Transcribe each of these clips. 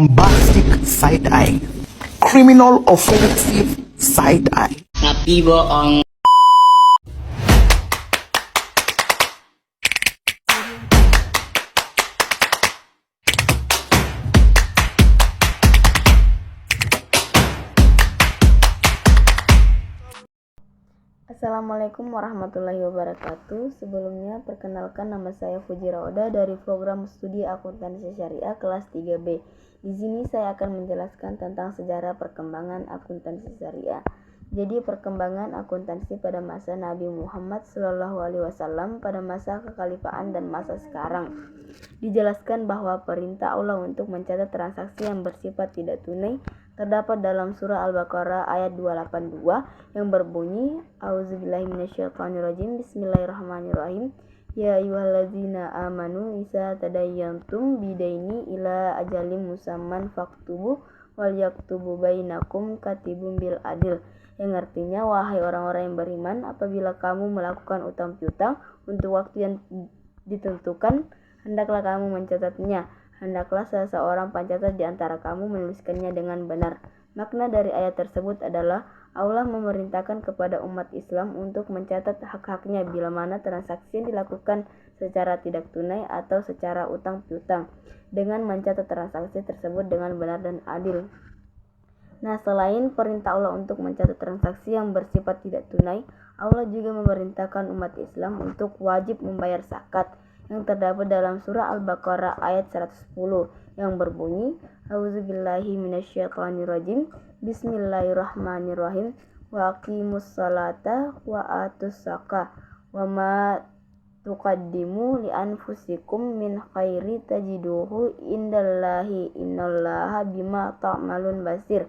bombastic side-eye, criminal offensive side-eye. Nabi bohong. Assalamualaikum warahmatullahi wabarakatuh. Sebelumnya perkenalkan, nama saya Fujira Oda dari program studi akuntansi syariah kelas 3B. Di sini saya akan menjelaskan tentang sejarah perkembangan akuntansi syariah. Jadi perkembangan akuntansi pada masa Nabi Muhammad SAW, pada masa kekhalifahan dan masa sekarang. Dijelaskan bahwa perintah Allah untuk mencatat transaksi yang bersifat tidak tunai terdapat dalam surah Al-Baqarah ayat 282 yang berbunyi, A'udzubillahi minasyaitonirrajim, Bismillahirrahmanirrahim. Ya ayyuhalladzina amanu isa tadayyantum bidaini ila ajalim musamman faktubu wal yaktubu bainakum katibun bil adil. Yang artinya, wahai orang-orang yang beriman, apabila kamu melakukan utang piutang untuk waktu yang ditentukan, hendaklah kamu mencatatnya. Hendaklah seseorang pencatat di antara kamu menuliskannya dengan benar. Makna dari ayat tersebut adalah Allah memerintahkan kepada umat Islam untuk mencatat hak-haknya bila mana transaksi dilakukan secara tidak tunai atau secara utang piutang, dengan mencatat transaksi tersebut dengan benar dan adil. Nah, selain perintah Allah untuk mencatat transaksi yang bersifat tidak tunai, Allah juga memerintahkan umat Islam untuk wajib membayar zakat yang terdapat dalam surah Al-Baqarah ayat 110 yang berbunyi, A'udzubillahi minasyaitonirrajim, Bismillahirrahmanirrahim, wa aqimus salata wa atus zakah wa ma tuqaddimu li anfusikum min khairi tajiduhu indallahi innallaha bima ta'malun basir.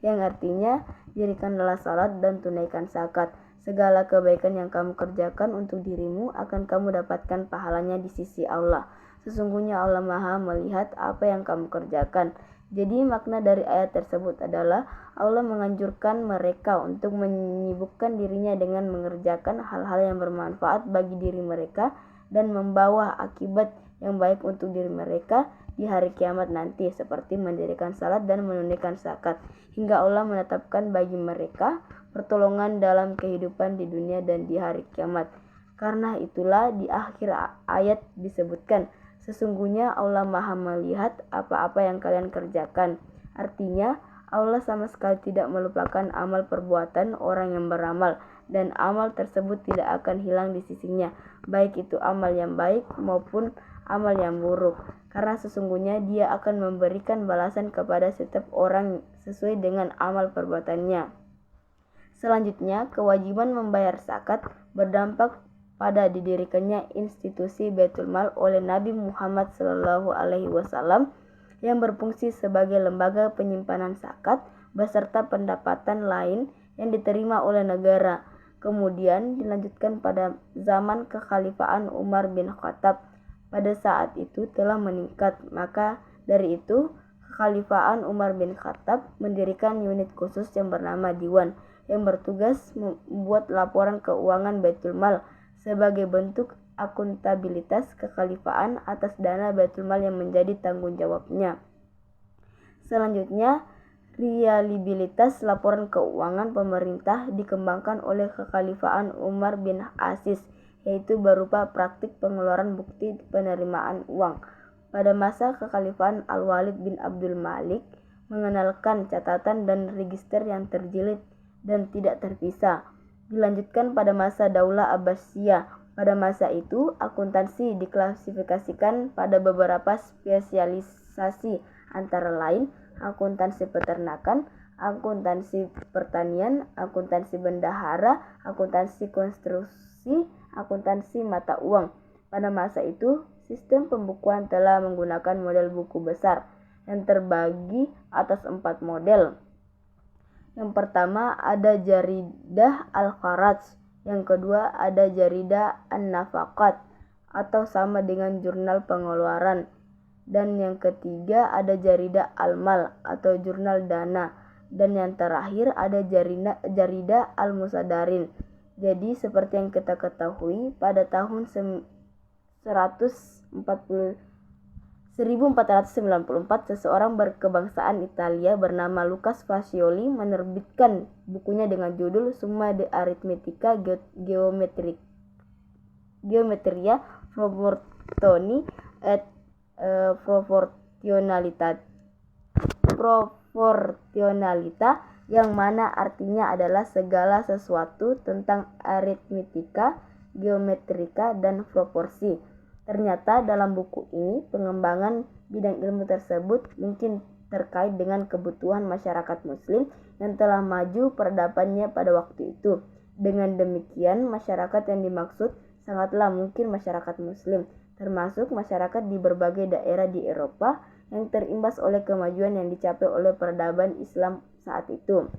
Yang artinya, dirikanlah salat dan tunaikan zakat. Segala kebaikan yang kamu kerjakan untuk dirimu akan kamu dapatkan pahalanya di sisi Allah. Sesungguhnya Allah Maha melihat apa yang kamu kerjakan. Jadi makna dari ayat tersebut adalah Allah menganjurkan mereka untuk menyibukkan dirinya dengan mengerjakan hal-hal yang bermanfaat bagi diri mereka dan membawa akibat yang baik untuk diri mereka di hari kiamat nanti, seperti mendirikan salat dan menunaikan zakat, hingga Allah menetapkan bagi mereka pertolongan dalam kehidupan di dunia dan di hari kiamat. Karena itulah di akhir ayat disebutkan, sesungguhnya Allah Maha melihat apa-apa yang kalian kerjakan. Artinya, Allah sama sekali tidak melupakan amal perbuatan orang yang beramal, dan amal tersebut tidak akan hilang di sisinya, baik itu amal yang baik maupun amal yang buruk, karena sesungguhnya Dia akan memberikan balasan kepada setiap orang sesuai dengan amal perbuatannya. Selanjutnya, kewajiban membayar zakat berdampak pada didirikannya institusi Baitul Mal oleh Nabi Muhammad SAW yang berfungsi sebagai lembaga penyimpanan zakat beserta pendapatan lain yang diterima oleh negara. Kemudian dilanjutkan pada zaman kekhalifahan Umar bin Khattab. Pada saat itu telah meningkat, maka dari itu kekhalifahan Umar bin Khattab mendirikan unit khusus yang bernama Diwan, yang bertugas membuat laporan keuangan Baitul Mal sebagai bentuk akuntabilitas kekhalifahan atas dana Baitul Mal yang menjadi tanggung jawabnya. Selanjutnya, reliabilitas laporan keuangan pemerintah dikembangkan oleh kekhalifahan Umar bin Aziz, yaitu berupa praktik pengeluaran bukti penerimaan uang. Pada masa kekhalifahan Al-Walid bin Abdul Malik mengenalkan catatan dan register yang terjilid dan tidak terpisah. Dilanjutkan pada masa Daulah Abbasiyah. Pada masa itu, akuntansi diklasifikasikan pada beberapa spesialisasi, antara lain akuntansi peternakan, akuntansi pertanian, akuntansi bendahara, akuntansi konstruksi, akuntansi mata uang. Pada masa itu, sistem pembukuan telah menggunakan model buku besar yang terbagi atas 4 model. Yang pertama ada Jaridah Al-Kharaj, yang kedua ada Jaridah An-Nafaqat atau sama dengan jurnal pengeluaran, dan yang ketiga ada Jaridah Al-Mal atau jurnal dana, dan yang terakhir ada Jaridah Al-Musadarin. Jadi seperti yang kita ketahui, pada tahun 149 1494, seseorang berkebangsaan Italia bernama Lucas Pacioli menerbitkan bukunya dengan judul Summa de Arithmetica Geometria Proportioni et Proportionalita, yang mana artinya adalah segala sesuatu tentang aritmetika, geometrika, dan proporsi. Ternyata dalam buku ini pengembangan bidang ilmu tersebut mungkin terkait dengan kebutuhan masyarakat muslim yang telah maju peradabannya pada waktu itu. Dengan demikian, masyarakat yang dimaksud sangatlah mungkin masyarakat muslim, termasuk masyarakat di berbagai daerah di Eropa yang terimbas oleh kemajuan yang dicapai oleh peradaban Islam saat itu.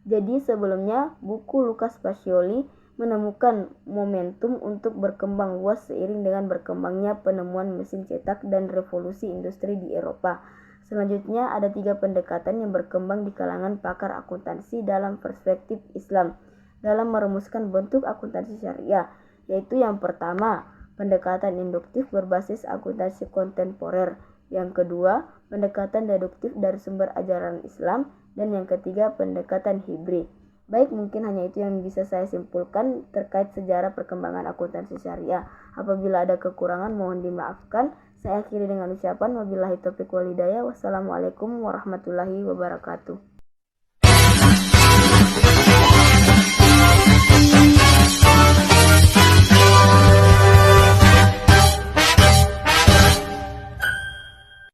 Jadi sebelumnya buku Lucas Pacioli menemukan momentum untuk berkembang luas seiring dengan berkembangnya penemuan mesin cetak dan revolusi industri di Eropa. Selanjutnya ada 3 pendekatan yang berkembang di kalangan pakar akuntansi dalam perspektif Islam dalam merumuskan bentuk akuntansi syariah, yaitu yang pertama, pendekatan induktif berbasis akuntansi kontemporer, yang kedua, pendekatan deduktif dari sumber ajaran Islam, dan yang ketiga, pendekatan hibrid. Baik, mungkin hanya itu yang bisa saya simpulkan terkait sejarah perkembangan akuntansi syariah. Apabila ada kekurangan mohon dimaafkan. Saya akhiri dengan ucapan wabillahi taufiq wal hidayah. Wassalamualaikum warahmatullahi wabarakatuh.